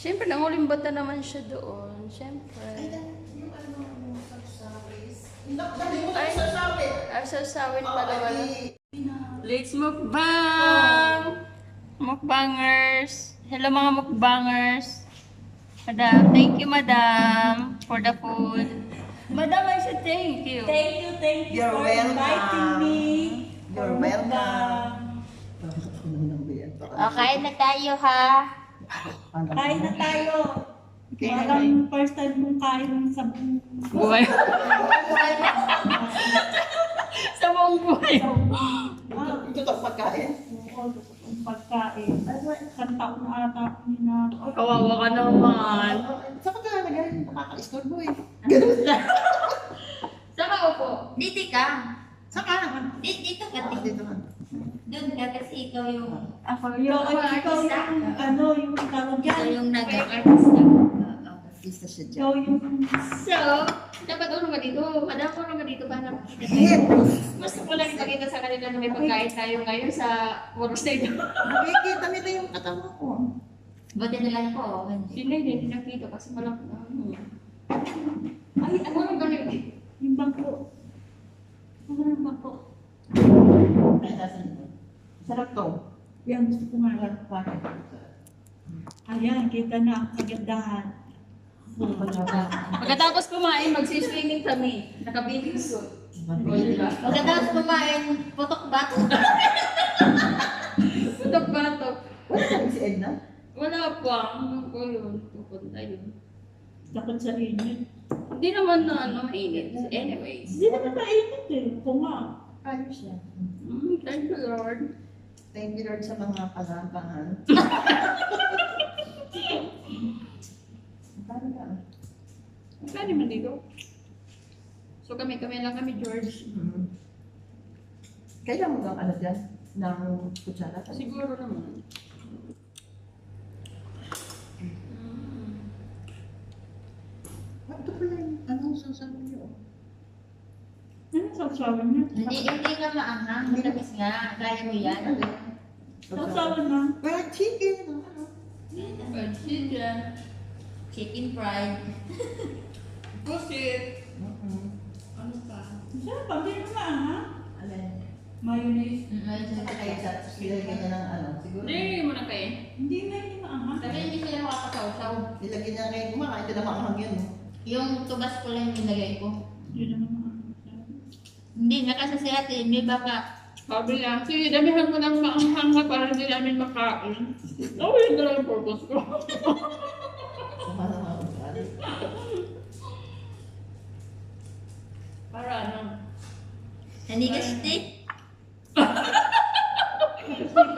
Siyempre, nangulimbata naman siya doon. Siyempre. Yung ano mo sa place. Ay, Sasawin. sasawin pala wala. Ay, Let's mukbang! Mukbangers! Hello mga mukbangers! Madam, thank you madam for the food. Madam, I said thank you. Thank you You're for welcome. inviting me. You're for welcome. mukbang. Okay na tayo ha. Kain na tayo. Parang first time mong kain sa Buhay. Sa buong buhay. Ito itong pagkain. pagkain. Isang taon na ata ako na. Kawawa ka naman. Saan ka talaga? Nakaka-istorbo eh. Saka upo. Dito ka. Saan ka? Dito ka. Dito ka. Doon ka kasi ikaw yung... Ako yung ano yung tawag Ikaw yan. yung nag-artista. Artista siya dyan. Ikaw yung So, dapat ano ka dito? Madam, ano ka dito para makita tayo? Hit! Gusto ko lang ipakita sa kanila na may pagkain tayo ngayon sa Puro State. Nakikita nila yung katawan ko. Buti na lang po. Hindi nakita kasi malaki na ano. Ay, ano ang ganun? yung bangko. Ano yung bangko? Ay, nasan ito? Sarap to. Yan gusto ko nga. Ayan, kita na ang kagandahan. Pagkatapos kumain, magsiswimming kami. Naka-bathing suit. O, diba? Pagkatapos kumain, putok ba? Putok ba na to? Wala sabi si Edna? Wala pa. Ano ko yun? Pupunta yun. Takot sa init. Hindi naman na ano, mainit. Anyways. Hindi naman kainit eh. Kung nga. Ayos siya. Thank you, Lord. Thank you Lord sa mga pagkakaan. Paano ka? Kaya naman dito. So kami lang kami, George. Kailan mo bang ano dyan? Ng kutsara? Siguro naman. Ito pala yung anong sasabi niyo? Ano sausawan niya? Hindi ka maanghang. Matamis nga. Kaya mo yan. Sausawan na. Parang chicken. Ano? But chicken. Chicken fried. Pusit. Ano pa? Siya, pandi mo na ha? Alin? Mayonnaise. Kaya sa nilagyan niya ng ano? Siguro. Hindi mo na kayo. Hindi na yun maanghang. Sabi hindi sila makakasawsaw. Nilagyan niya ngayon kumakain. Ito na maanghang yun. Yung tubas ko lang yung nilagay ko. Yun naman maanghang. Hindi nga kasi si ate, may baka. Sabi lang, sige, damihan mo ng maanghang ha para hindi namin makain. Oh, yun na lang yung purpose ko. Sama na mga ugali. Para ano? Hindi kasi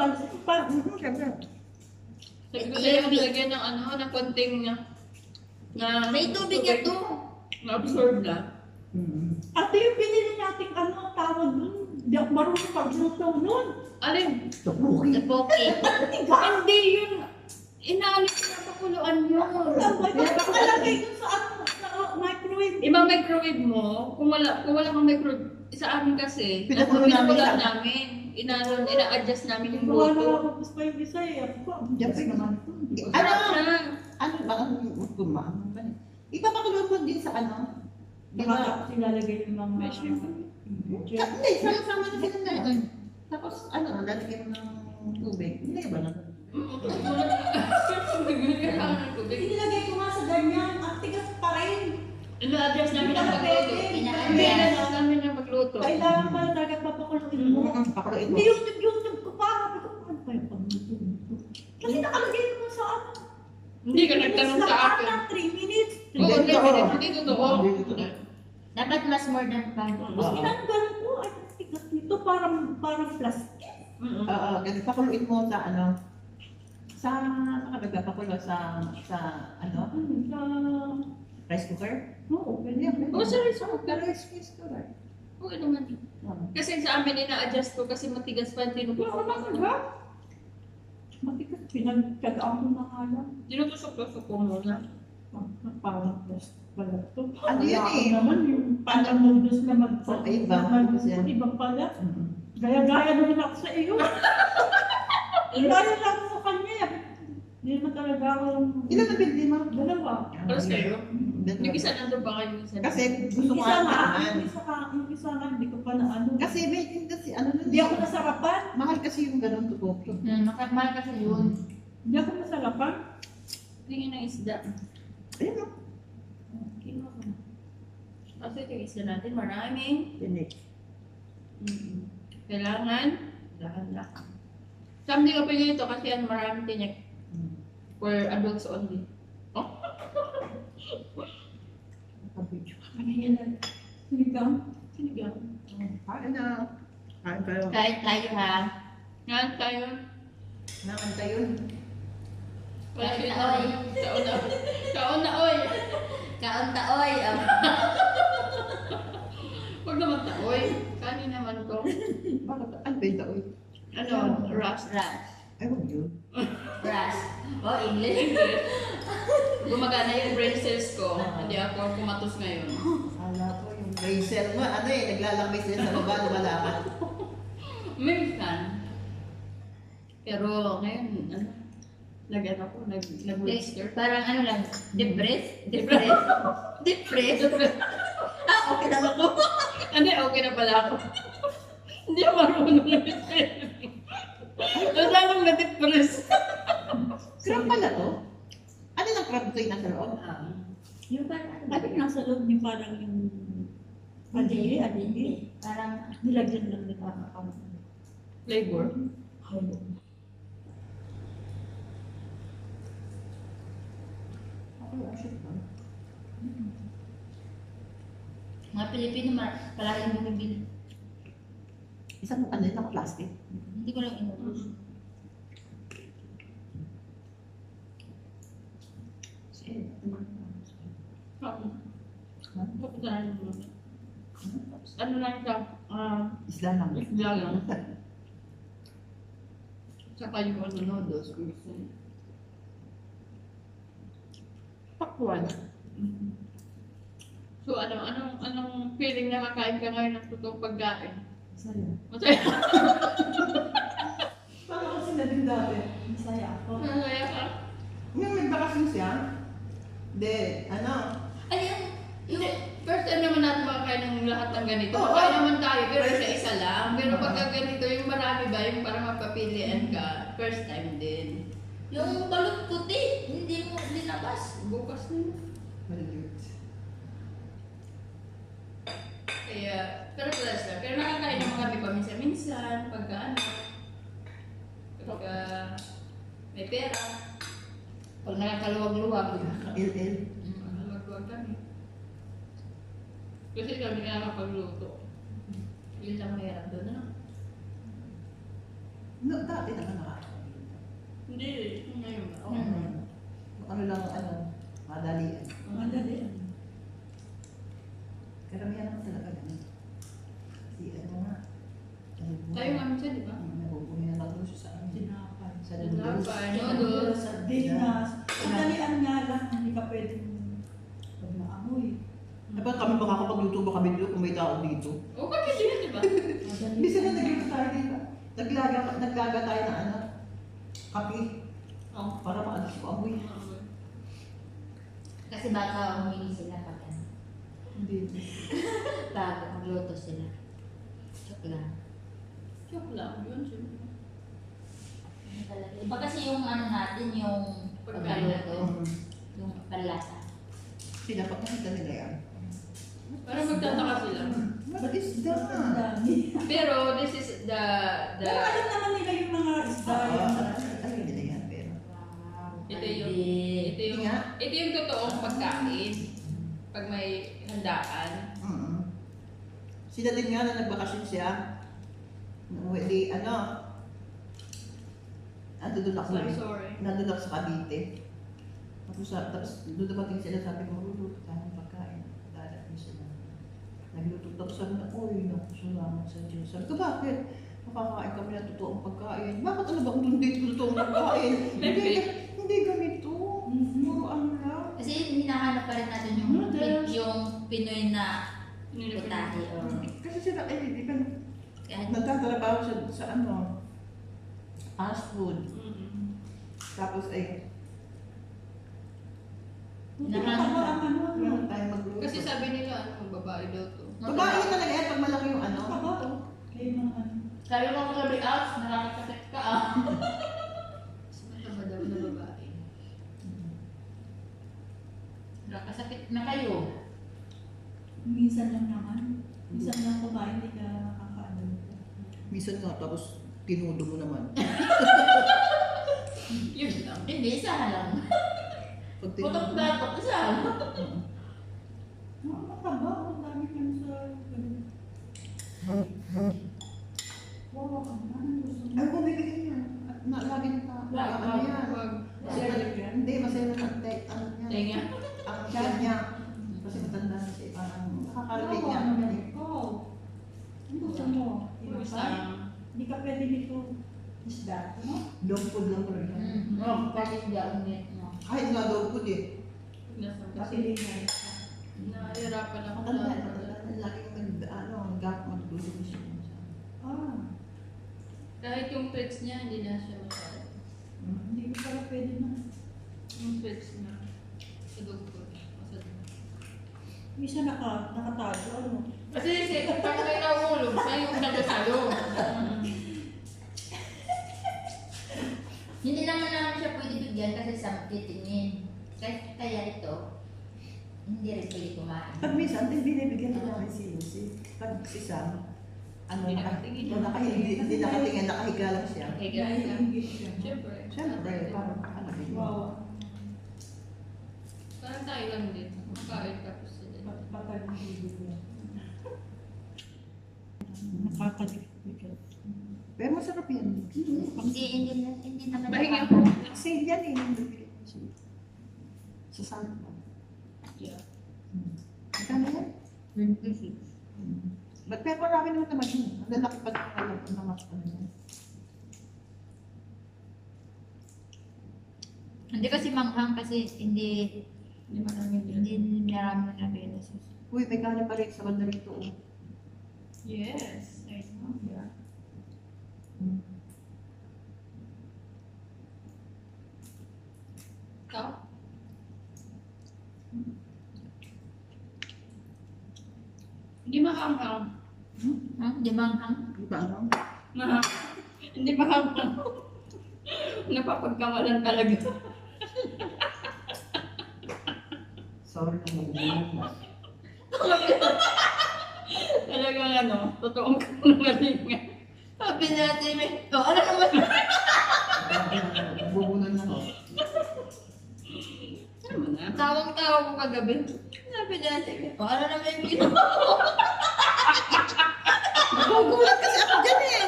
Kasi pa, Sabi ko sa'yo, lagyan ng ano, ng konting may tubig na to. na-absorb na. ate yung binili natin ano tawag dun. Di ako marunong pagluto nun. Alin? Tupuki. Poke. Hindi yun. Inaalis ko na pakuluan yun. Nakalagay dun sa ano, sa microwave. Ibang microwave mo, kung wala kang microwave, sa amin kasi, Pinakulo namin pinakulan sa- namin. Ina-adjust namin yung Gawa na luto. ako gusto pa yung isa eh. Ako po, Diyan yes pa naman. Ano? Siya. Ano ba ang kumain? Ipapakulo mo din sa ano? Di Baka ba? tapos ilalagay yung mga... May shrimp. Hindi, sama-sama na sila na. Tapos ano, lalagyan mo ng tubig. Hindi ba na? Inilagay ko nga sa ganyan. Ang tigas pa rin. Ina-adjust namin ang pagluto. Ina-adjust. Ina-adjust namin ang pagluto. Kailangan pa talaga papakuluin mo. Pakuluin mo. Hindi YouTube ko pa. Sabi ko, ano pa yung pagluto nito? Kasi nakalagay ko sa ano. Hindi ka nagtanong sa akin. 3 minutes. Oo, hindi, hindi totoo. Dapat mas more than 5. Tapos tinanggal ko. Ay, ang tigas nito. Parang plastic. Oo, ganun. Pakuluin mo sa ano? Sa, saan ka nagpapakulo? Sa ano? Sa... Rice cooker? Oo, pwede. Oo, sa rice cooker. Rice cooker. Oo naman. Kasi sa amin, ina-adjust ko kasi matigas pa yung tinutusok. Wala naman ba? Matigas. Pinagkagaan ko na nga lang. Tinutusok-tusok ko muna. Parang plastic pala ito. Ano yun Wala eh? naman yung parang noodles na Oh, iba. Iba pala. Gaya-gaya naman ako sa iyo. Gaya lang sa kanya. Hindi naman talaga ako yung... Ilan na binili mo? Dalawa. Alas kayo? Dalawa. Yung isa nandun ba kayo? Yung isa Kasi gusto Yung ko isa nga, naman. yung isa nga, hindi ko pa na ano. Kasi may kasi ano na. Hindi ako nasarapan. Mahal kasi yung ganun tukoki. Mahal kasi yun. Hindi ako nasarapan. Tingin ng isda. Ayun o. Kinuha ko. Kasi yung isda natin maraming. Tinik. Kailangan lahan-lahan. Sam, di ka pwede ito kasi yan maraming tinik. For adults only. Nakabidyo. Ano yan? Sinigang. Sinigang. Kain na. Kain kayo. Kahit tayo ha. Yan tayo. Nakanta yun. Wala Kaon siya na, oy. Kaon na. Kaon na, oy. Kaon taoy. Huwag naman taoy. Kanin naman ko. Bakit? Ano ba yung taoy? Ano? Rust. Rush. Ay, huwag yun. Rush. Oh, English. Gumagana yung brain cells ko. Hindi ako kumatos ngayon. Kala ko yung bracer mo. Ano eh, naglalakbay sila sa baba, lumalakad. Minsan. Pero ngayon, ano? Nag-ano ko, nag-register. Parang ano lang, depressed? Depressed? Depressed? Ah, okay na ako. Hindi, okay na pala ako. Hindi ako marunong mag-spelling. Basta akong na-depress. Crab pala to? Ano ng crab to yung nasa loob? Yung parang, Ano yung nasa loob niyo parang yung... Adili. Parang, Nilagyan lang nila. Flavor. Ako, shit ba? mga Pilipino, palaging bumibili. Isang ano yun, naka-plastic. Hindi ko lang inubos. Ano lang siya? Isla lang. Isla lang. Tsaka yung ano noodles. Kung gusto niyo. Pakwan. So anong feeling na kakain ka ngayon ng totoong pagkain? Saya. Masaya. Parang kasi na din dati. Masaya ako. Masaya ka? Yung nagbakasyon siya, de, ano, Ay, Hindi. First time naman natin makakain ng lahat ng ganito. Oo. Makain naman tayo, pero isa-isa lang. Pero pagka ganito, yung marami ba, yung parang mapapilian ka, first time din. yung balot puti, hindi mo linabas. Bukas na yun. maliliit. Kaya, pero plus lang. Pero nakakain naman kami paminsan-minsan, pagka ano. Pagka may pera. Pag nakakaluwag-luwag. Il-il. Magwag kami. Kasi kami nakakapagluto. Yun lang mahirap doon, ano? No, dati naman nakakain. Hindi, ngayon ba? Oo. Ano lang, ano, madalian. Madali. Karamihan naman talaga ganun. Kasi ano nga, Tayo nga minsan, di ba? nabubuhay na lang siya sa amin. Tinapay. Sa noodles. Tinapay, noodles. Sardinas. Madalian nga lang. Hindi ka pwedeng pag naamoy. Dapat kami makakapagluto ba kami dito kung may tao dito? Oo, kami din, di ba? Madali. Bisa na nagluto tayo dito. Naglaga tayo na ano, kape. Oo. Para maalis ko amoy. Kasi baka humingi sila pag ano. Hindi. Bago magluto sila. Joke lang. Joke lang, yun siyempre. Ano talaga. Iba kasi yung ano natin, yung pagkaluto, yung panlasa. Kasi dapat nakita nila yan. Parang magtataka sila. What is Ang that? dami. Pero this is the... Pero alam naman nila yung mga isda. Alam nila yan, pero. Wow. Ito yung, pwede. ito yung totoong pagkain. Pag may handaan. Sila din nga na nagbakasyon siya. Di, ano, nandun ako I'm eh. sorry. Nandun ako sa Cavite. Tapos doon dumating sila, sabi ko, magluluto tayo ng pagkain. Dadating sila. Nagluto. Tapos sabi na, uy, naku, salamat sa Diyos. Sabi ko, bakit? Makakain kami ng totoong pagkain. Bakit ano ba kung hindi totoong pagkain? Hindi ganito. Puro ano lang. Kasi hinahanap pa rin natin yung, yung Pinoy na putahe. Kasi sila, di ba, Kahit nagtatrabaho sa ano, fast food. Mm-mm. Tapos Buti na ako ang ano. Meron tayong magluto. Kasi sabi nila, babae daw to. Babae yun talaga yan, pag malaki yung ano. Ako. Kayo mga ano. Sabi ko kung sabi out, nakakasakit ka ah. Mas mataba daw na babae. Nakakasakit na kayo. Minsan lang naman. Minsan lang kumain, hindi ka nakakaano. Minsan nga, tapos tinudo mo naman. Yun lang. Hindi, isa lang. Pag Putok tinudo na ito, isa. Makakaba, ang dami ka sa ganun. Wow, ang dami gusto mo. ay, kung bibigyan niya. Lagi na ano yan. Wag. Hindi, masaya na ano niya. Tenga. Ang tiyan niya. Kasi matanda na siya. Parang nakaka-relate niya. Oo. Ano gusto mo? Puro Iba pa? isang. Hindi ka pwede nito isda, no? Dog food lang po rin. Oo, kasi hindi ako net mo. Kahit nga dog food eh. Nasa Kapili na. nahihirapan ako Matanda sa... na, matanda na. Lagi magtulog siya. Ah, Kahit yung tweets niya, hindi na siya masyado. hindi ko pala pwede na. Yung tweets niya. Sa dog food. Minsan nakatago, ano? Kasi pag may nahulog siya, yung nagkasalo. Hindi naman namin siya pwede bigyan kasi sa titingin. Kaya ito, hindi rin pwede kumain. Pag minsan, din binibigyan din namin si Lucy. Pag si Sam, ano, Hindi nakatingin. hindi nakatingin, nakahiga lang siya. Okay, guys. Naiingit siya. Siyempre. Siyempre, parang ano din. Wow. Parang tayo lang din. Makain tapos sila. Patay ng bibig niya. Nakakalikot. Pero masarap yan. Hindi naman. Bahingin ako. ko. Sale yan eh, nung bibili ko siya. Sa San Yeah. Magkano yan? 26. Pero marami naman yun. Ang lalaki pa ng alam ko na mas ano yan. Hindi kasi manghang kasi hindi marami na lagay na sauce. Uy, may kanin pa rin sa banda rito. Oh. Yes. I know. Yeah. Ikaw? Hindi mahanghang. Ha? Di manghang? Di ba ano? Hindi mahanghang. Napapagkamalan talaga. Sorry na mag-iwan na. Talagang ano, totoong kapangalingan. Sabi natin, ano naman? Bubunan na ako. Ano na? Tawang-tawag ko kagabi. Sabi natin, ano naman yung ginawa? Nagugulat kasi ako dyan eh.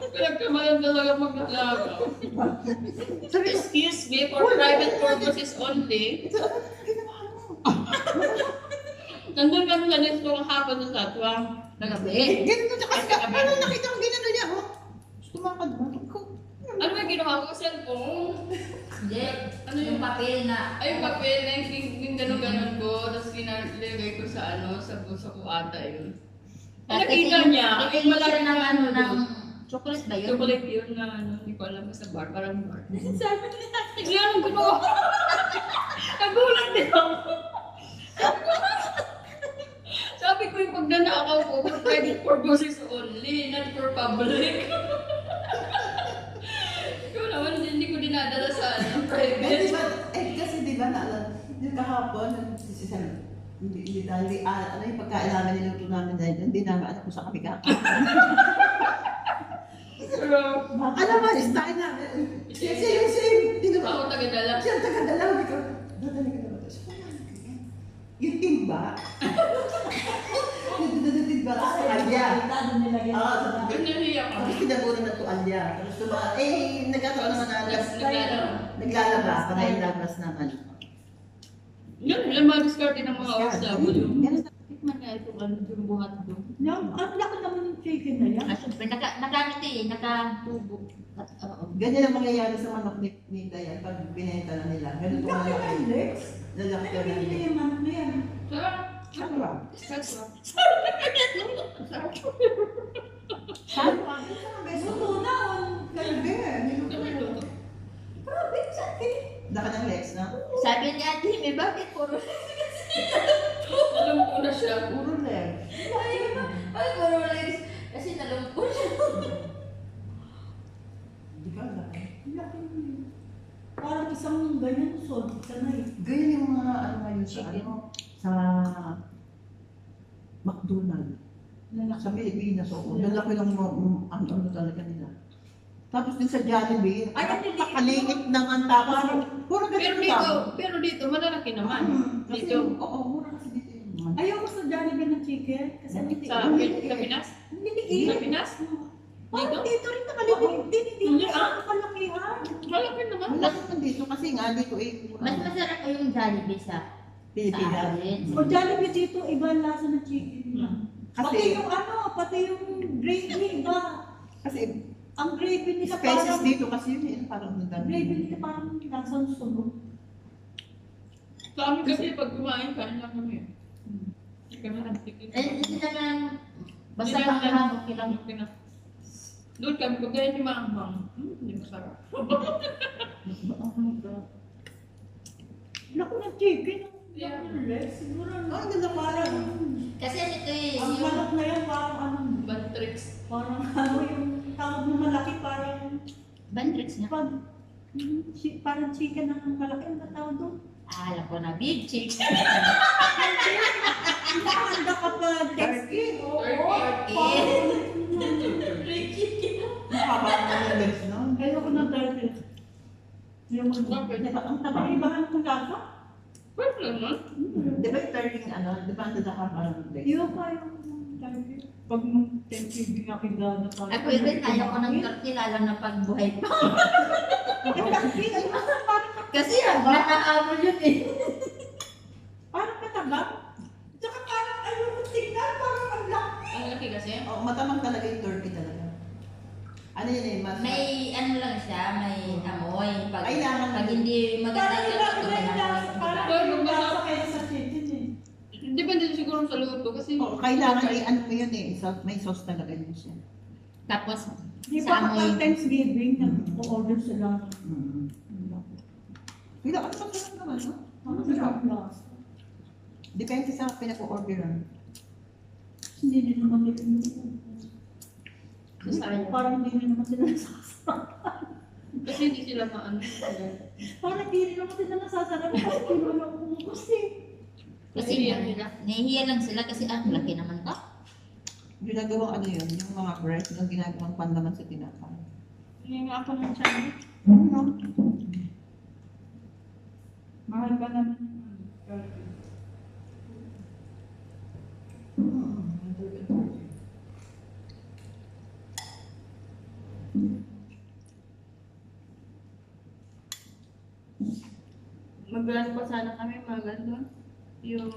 Pinagkamalan talaga mag-alaga. Sabi, excuse me, for private purposes only. Ito, ano ginawa mo? Nandun kami sa next ng hapon sa Satwa. Nagabi. Ganun na kasi ano nakita ko ginano niya oh. Tumakad mo. Ano ba ginawa ko? Cellphone? Hindi. Ano yung papel na? Ay, yung papel na yung gano'n-gano'n ko, tapos kinalagay ko sa ano, sa bulsa ko ata yun. Ay, nakita niya, kasi malaki ng ano ng chocolate ba yun? chocolate yun na ano, hindi ko alam sa bar, parang bar. Sabi niya, sige, anong ginawa? Nagulat din ako. Sabi ko yung pagnanakaw ko, for private purposes only, not for public. Ikaw naman, hindi ko dinadala sa ano, private. Kasi di ba naalala, yung kahapon, si Sam, hindi dahil, ano yung pagkain namin niluto namin dahil hindi namin alam kung saan kami kakain. Pero, Alam mo, style namin. Same. ako taga-dala. Siya taga-dalaw. Dadali ka naman. Yung timba. Yung timba. Tuwalya. Doon nilagyan Ah, sa Nahiya ko. tapos pinabunan ng tuwalya. Tapos nagkataon naman na Naglalaro. naglalabas. Panay labas naman. Yun, yung mga discard ng mga OFW. Ganun na. Tikman nga ito, ano, yung buhat doon. Ang laki naman ng chicken na yan. Ah, syempre, nakatubo. Oo. Ganyan ang mangyayari sa manok ni Dayan pag binenta na nila. Ganun ito Laki malaki. ng Lex. Lalaki ka Pinili na. yung manok na yan. Sarap. Sarap. Sarap. Sarap. Luto na on. Grabe. Ito may luto. Grabe, sakit. Daka ng Lex na. Sabi ni Ate Hime, bakit puro Nalungko na siya. Puro leg. Ay, puro legs. Kasi nalungkot siya. Hindi ka laki. Laki mo yun. Parang isang ganyan sod. Sanay. Ganyan yung mga ano ngayon sa Chicken. sa McDonald's. Sa Pilipinas, oo. Lalaki lang ano talaga nila. Tapos din sa Jollibee, Ay, ang liliit. pakaliit naman tapos puro Pero ganito dito, pero dito, malalaki naman. Kasi, Dito. oo, mura kasi dito yun naman. Ayoko sa Jollibee ng chicken. Kasi ang liliit. Sa Pinas? Ang liliit. Sa Pinas? Parang Dito? dito rin nakaliliit din. Hindi Hindi, sa kalakihan. Malaki naman. Malaki man dito kasi nga dito eh. Mas masarap po yung Jollibee sa Pilipinas. atin. O Jollibee dito, iba ang lasa ng chicken nila. Pati Kasi, yung ano, pati yung gravy, iba. kasi Ang gravy nila species parang, dito kasi yun eh, parang gravy nila parang lasang sunog. Sa amin kasi pag kumain, kain lang kami. Hindi kami nagtikim. Hindi naman, basta Hindi naman pang okay lang. okay na. Doon kami, pag ganyan yung maanghang, hindi masarap. Oh my God. Naku ng chicken, Yeah. ang legs, siguro ang ganda parang, Kasi ito eh, ang yung manok na yan parang ano, Bad tricks. parang ano yung tawag na malaki parang bandrix niya. pag parang chicken na malaki ang tawag doon. Alam ko na, big chick. Nakahanda kapag turkey. Oo, Turkey. Mahaba naman yung legs nun. ayoko ng turkey. Yung ang tabang-ibahan ng lasa. Pwede naman. Di ba yung turkey ano, di ba ang dadahaba ng legs? Yung pa yung turkey. Pag nung 10 kg nga kagana tayo. Ako rin, ayaw ko ng turkey, lalo na pag buhay pa. Turkey, ay parang Kasi nakaabol yun eh. parang katabang. Tsaka parang ayoko tignan, parang ang laki. Ang laki kasi. Oh, matamang talaga yung turkey talaga. Ano yun eh, mas... May ano lang siya, may amoy. Pag, Kailangan pag hindi maganda Parang yung iba luto, iba yung may lasa. amoy. Parang Diba? yung lasa kaysa sa chicken eh. Depende siguro sa luto kasi. Oh, kailangan ano mo yun eh, may sauce talaga yun siya. Tapos, Di sa ba amoy. kapag Thanksgiving, nag-order sila. Hindi ako masarap naman, no? Ang sarap lasa. Depende sa pinag-orderan. Hindi din naman nila. Sayang. Parang hindi rin naman sila nasasarap. Kasi hindi sila maano. Parang hindi rin naman sila nasasarap. Kasi kinulang ko kasi. Kasi nahihiya lang sila kasi ang laki naman ka. Ginagawang ano yun, yung mga bread, yung ginagawang panlaman sa tinapay. Hindi nga ako ng tiyan. Ano? Mahal pa naman yung turkey. Mag-run pa sana kami, doon. Yung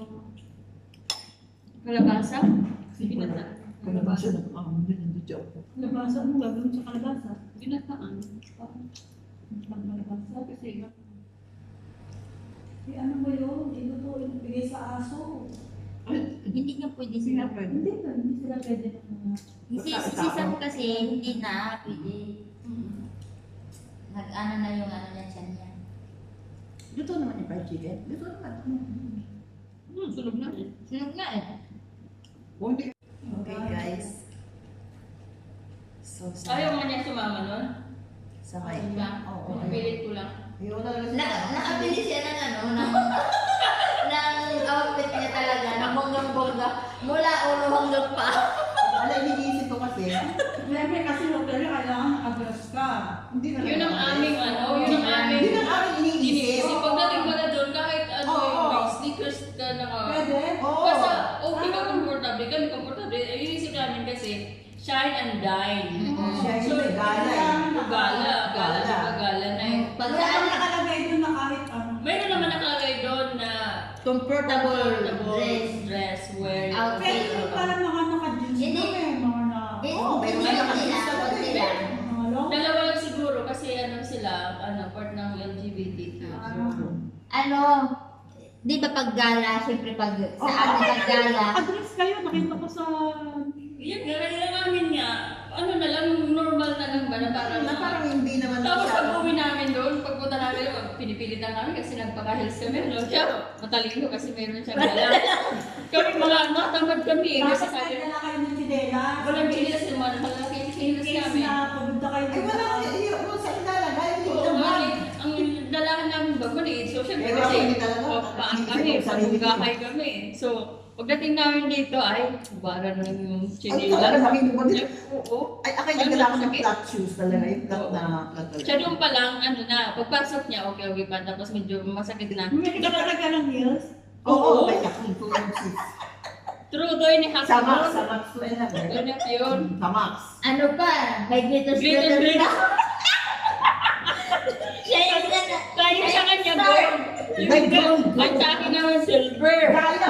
kalabasa. Ginataan. Kalabasa na yun ang joke. Kalabasa mo, gagawin sa kalabasa. Ginataan. Kalabasa. Kasi Eh, ano ba yun? Ito to, ibigay sa aso. Hindi nga pwede Hindi sila. na pwede. Hindi sila pwede na Sisam kasi, hindi na pwede. Nag-ano na yung ano niya siya niya. Luto naman yung fried chicken. Luto naman. sunog na eh. Sinog nga eh. Oh, hindi. Okay guys. So, Ayaw mo niya sumama nun? sakay. Diba? Oo. Pilit ko lang. Ayaw talaga Nakabili siya ng ano, ng outfit niya talaga, ng bonggang-bongga, mula ulo hanggang pa. Alam, iniisip ko kasi. Siyempre kasi hotel kailangan naka-dress ka. Hindi na Yun ang aming ano, yun ang aming Yun ang aming iniisip. iniisip. Pagdating mo na doon, kahit ano, Oo. may sneakers ka naka... Pwede? Oo. Basta, okay ka komportable, kami komportable. Inisip namin kasi, shine and dine. Siya So, yung gala eh. Gala na eh. Pag Wala saan nakalagay doon na kahit ano. Mayroon naman nakalagay doon na comfortable dress, wear. Outfit. Pwede rin parang mga naka-jeans Hindi. lang eh. Mga na... Oo, meron Hindi na lang naka-jeans sila, talaga konti eh. lang. Mga long. Dalawa lang siguro kasi ano sila, part ng LGBTQ. Ano, di ba pag gala, syempre pag sa amin pag gala, Naka-dress kayo, nakita ko sa... Yan, kaya namin nga, ano na lang, normal na lang ba na parang... Na parang hindi naman Tapos masyado. pag uwi namin doon, pagpunta namin, pinipilit lang namin kasi nagpaka-health kami. No? Siya, matalino kasi meron siyang dala. Kami mga tamad kami eh. Kasi Bakit sabi, kaya na kayo ng chinela? walang chilas yung mga malaki In chilas case namin. na pumunta kayo Ay, wala. Yung sa ilalagay. Oo, ang dalahan namin ba maliit. So, syempre Eh, kasi, hindi talaga. paan Hindi kami, ko sarili ko. pagbugahay kami. So, pagdating namin dito, ay, bara na yung Ay, chinila. talaga sabihin mo ba? Oo. Ay, ako Ay, nagdala ako ng masakit. flat shoes talaga. Yung flat Oo. na flat talaga. Siya doon pa lang, ano na, pagpasok niya, okay pa. Tapos medyo masakit na. Bumili ka talaga ng heels? Oo, may yakong 2 True doy ni Sa Hasbro. Max, sa Max 211. Ganyan yun. Sa Max. Ano pa? May glitters Glitters, glitters glitters. na. Siya yung gana. Kaya sa kanya gold. May gold. Ang sa akin naman silver. Kaya!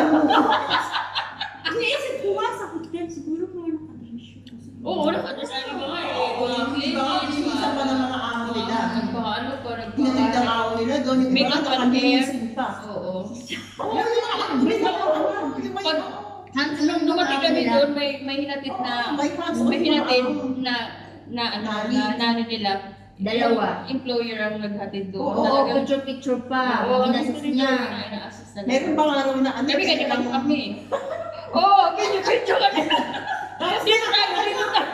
Iniisip ko nga sa hotel, siguro po yung nakadresyo. Oo, nakadesign ko nga eh. Mga Diba, clinics, minsan pa ng mga amo nila. Nagpaano pa, Hinatid ang amo nila doon. Yung Make iba up and nakakamisin pa. Oo. Oo, yung mga alam. May mga alam. Yung mga Pag, nung dumating kami doon, may hinatid na, may fans. may hinatid na nani nila. Dalawa. Employer ang naghatid doon. Oo, Talagang- picture pa. Oo, Inassist niya. Ina-assist talaga. Meron bang araw na ano? Kami kanya lang kami. Oo, video kami. Dito tayo, dito tayo.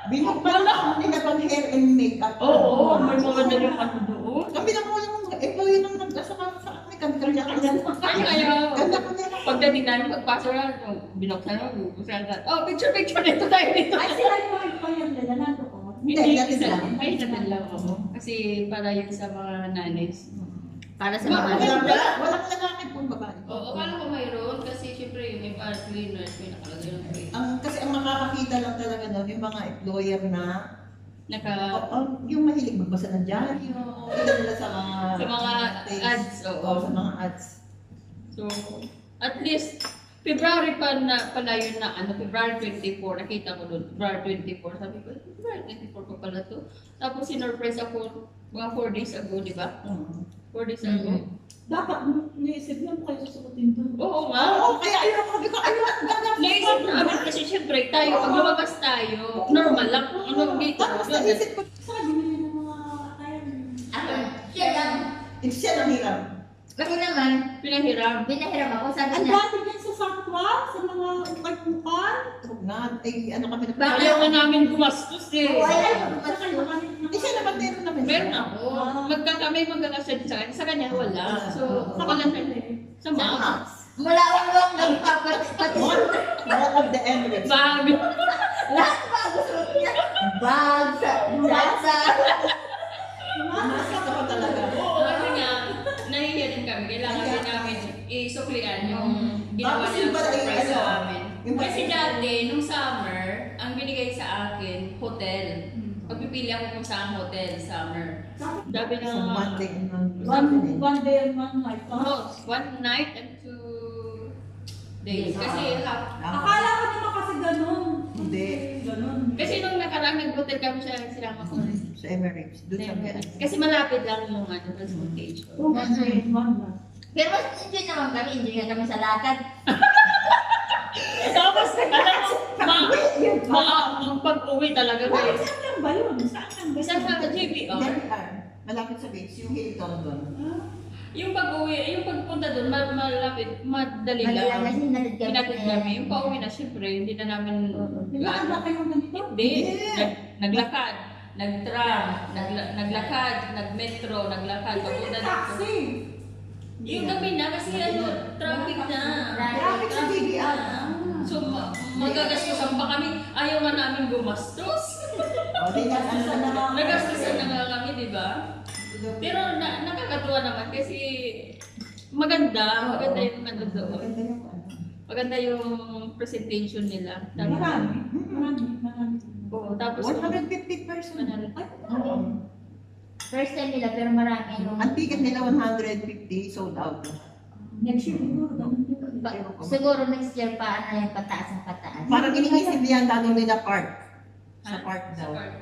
Binok pa lang ako nila pang hair and makeup. Oo, may mga dalang ano doon. Kami lang po yung employee nang nagkasama sa amin. Kami kaya Kaya, Ganda ko nila. pagdating namin, pagpasok na, binuksan na, bubuksan na. Oh, picture, dito tayo dito. Ay, sila yung pa yung nila nandoon. Hindi, natin lang. Ay, natin lang ako. Kasi para yun sa mga nanis. Para sa Wala mga walang lalaki pong babae. Oo, akala ko mayroon kasi syempre may bar cleaners, may nakalagay ng free. Kasi ang makakakita lang talaga doon, yung mga employer na yung mahilig magbasa ng dyaryo, kita nila sa mga ads, oo. Oo, sa mga ads. So, at least, February pa na pala yun na, February 24, nakita ko doon, February 24, sabi ko, February 24 pa pala to. Tapos sinurprise ako mga 4 days ago, di ba? 4 days ago. Dapat naisip niyo kayo susukutin doon. Oo nga. Oo, kaya ayun ako, gagawin. Naisip namin kasi syempre tayo, pag lumabas tayo, normal lang. Ano dito? Tapos naisip ko, Saka binili ng mga kaya. Ako, siya lang. siya lang hirap. Kasi naman, Pinahiram. binahiram ako, sabi Ang niya, dami din sa sakwa, sa mga ukay-ukay. Huwag na, ano kami na. Bakit? Ayaw nga namin gumastos eh. oo, ay, Saka yung kami Siya naman meron naman. Meron ako. Kami magkakasya sa kanya. Sa kanya wala. So, Saka wala lang na. Sa Sa mga. Max. mula ulong nagpapati. One of the Emirates. Bago. Lahat bago suot niya. Bag, sa. Nakita ko talaga. Oo, kasi nga, nahihiya din kami. Kailangan din namin isuklian yung ginawa Tapos nilang yung pala, surprise sa ano, amin. yung pala- Kasi dati, nung summer, ang binigay sa akin, hotel. Pagpipili ako kung saan hotel, summer. Dami na Sa Monday and One day and one night. Oh, 1 night and 2 days. Kasi Akala ko naman kasi ganun. Hindi. Ganun. kasi nung nakaraan nag-hotel kami sinama ko. Sa Emirates. Doon sa Emirates. Kasi malapit lang yung transportation. One day and one night. Pero mas enjoy naman kami, enjoy nga kami sa lakad. Tapos, alam mo, ang pag-uwi talaga Bakit guys. saan lang ba yun? Saan lang ba Saan ka JBR? JBR. Malapit sa beach. Yung Hilton doon. Yung pag-uwi, yung pagpunta doon, malapit, madali Mali lang lang. kasi hinatid kami. Hinatid kami. Yung pauwi na, syempre, hindi na namin... Nilakad na kayong ganito? Hindi. Yeah. Naglakad. Nag-tram. Naglakad. Nag-metro. Naglakad. Papunta dito. Taxi. Yung gabi na, kasi ano, traffic na. Traffic sa JBR. So, magagastusan pa kami. Ayaw nga namin gumastos. O, di na, ano na naman. Nagastusan na nga kami, di ba? Pero nakakatuwa naman kasi maganda yung ano doon. Maganda yung ano. Maganda yung presentation nila. Tapos, Marami. oo, tapos 150 person. First time nila, pero marami. Ang ticket nila 150 sold out. Next year, siguro. ganun din. Siguro next year pa, ano yung pataas ang pataas. Parang iniisip niya lalo nila park. Sa Ah, park sa daw. park.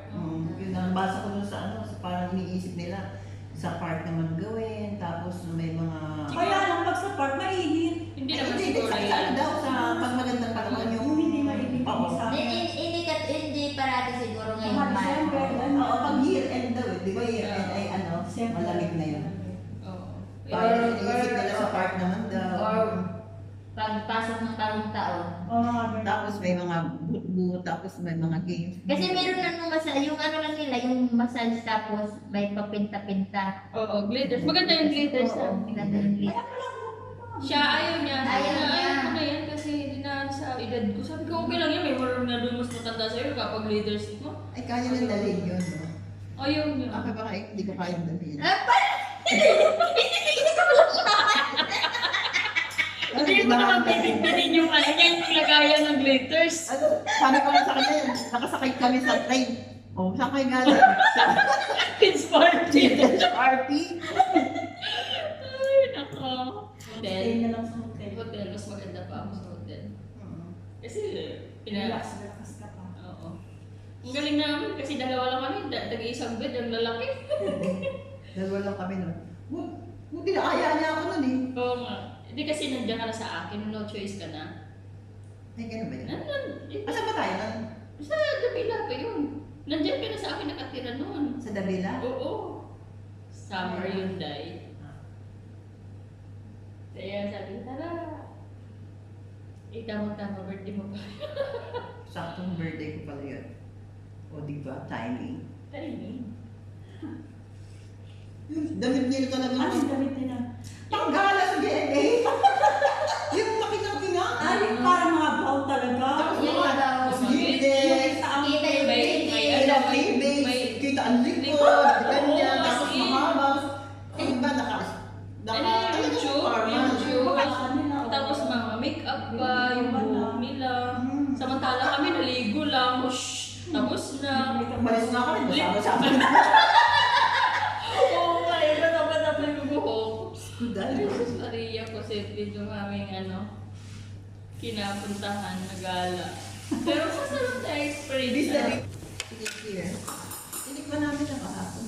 Yun ang basa ko dun sa ano, parang iniisip nila sa park naman gawin, tapos may mga... Kaya lang, pag sa park, mainit. hindi naman Hindi, siguro sa ano yan. daw, sa pag magandang panahon yung... Hindi mainit. Oo. Sa Hindi parati siguro ngayon mga December, March. na yun. Oo. Kaya iniisip nila sa park naman daw. Or pagpasok ng bagong taon. Tapos may mga boot, tapos may mga games. Kasi meron na nung massage, yung ano lang nila, yung massage tapos may papinta-pinta. Oo, glitters. Maganda yung glitters na. Maganda yung glitter. Siya ayaw niya. Ayaw niya. Ayaw ko na yan kasi hindi na sa edad ko. Sabi ko, okay lang yan. May marunong na doon mas matanda sa'yo kapag glitters mo. Ay, kaya nang dalhin yun, no? Ayaw niya. Ako baka hindi ko kayang dalhin. Hindi mo naman pipintanin yung ano niya, yung lagayan ng glitters. Ano, sabi ko lang sa kanya yun, nakasakay kami sa train. Oh, saan kayo galing? Sa Kids party. RP. Ay, nako. Hotel. Stay na lang sa hotel. Hotel, mas maganda pa ako sa hotel. Kasi, Relax, relax ka pa. Oo. Ang galing namin kasi dalawa lang kami, tag-iisang bed, ang lalaki. Dalawa lang kami nun. Buti na kaya niya ako nun eh. Oo nga. Hindi kasi nandiyan ka na sa akin, no choice ka na. Ay, ganun ba yun? Nandun, Asa ba tayo nun? sa Davila pa yun. Nandiyan ka na sa akin nakatira noon. Sa Davila? Oo. Summer yun, Day. Kaya sabi, tara. Tama-tama, birthday mo pa. Saktong birthday ko pala yun. O, di ba? Timing. Timing. Yung damit nila talaga. Ano yung damit nila? Panggala sa GMA. Yung makinang-kinang. Ay, parang mga brown talaga. Tapos Yung mga daw, sneakers. kita yung May- baby. may Kaya ano, babies, may- kita ang likod, ganyan, Oo, tapos kasi- mahaba. Ang iba naka Ano yung YouTube? formal. YouTube. Kanila. Tapos mga make-up pa, yung buhok nila. Samantala kami naligo lang. Shhh! Tapos na. Malis na kami, masama-sama. Oo nga, iba na ba na yung buhok? Dahil, Ay, sus Maria ko sa yung aming kinapuntahan na gala. Pero masarap na experience. this na. na this year. Tinikman namin ang kahapon.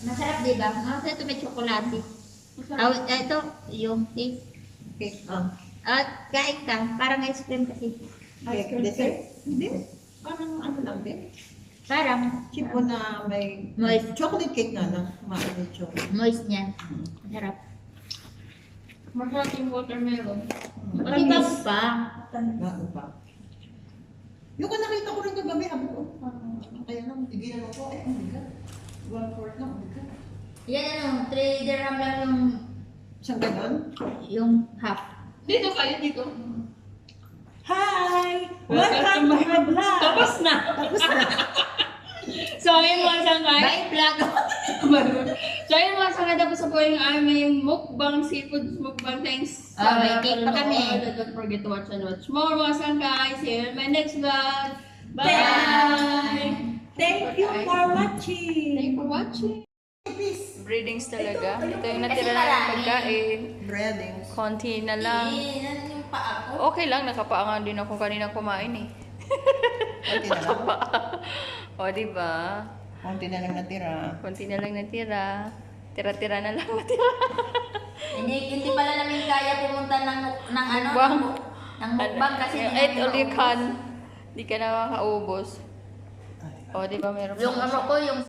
Masarap, di ba? Masarap ito may tsokolate. Ito, yung taste. Okay. Kain ka, parang ice cream kasi. Cake, dessert? Hindi. Parang ano lang din. Parang Chipo na may Moist. chocolate cake nga lang. Maano chocolate. moist niya. Masarap. Masarap yung watermelon. Matibag pa. Bago pa. Yung nakita ko rin kagabi, abo ko. Kaya lang, tigilan ako. Ay, ang bigat. 1/4 lang, ang bigat. Yan ano, 3 dirham lang Saan ganon? yung half. Dito kayo, dito. Hi! Welcome to my vlog! Tapos na. Tapos na. So, ayun mga sangkay. Bye vlog! So, ayun mga sangkay. Tapos na po yung aming mukbang, seafood mukbang. Thanks. May cake pa kami. Don't forget to watch and watch more mga sangkay. See you in my next vlog. Bye! Thank you for watching! Thank you for watching. Peace. Breedings talaga. Ito yung natira Kasi na ng marami. pagkain. Breadings. Konti na lang. Yan yung paa ko. Okay lang, nakapaangan din ako kanina kumain eh. Konti na lang. O, diba? Konti na lang natira. Konti na lang natira. Tira-tira na lang natira. Hindi pala namin kaya pumunta ng ano, Mukbang. ng mukbang kasi hindi Eat namin all you maubos. can. Di ka na makaubos. O, diba meron Yung pa ano ko, yung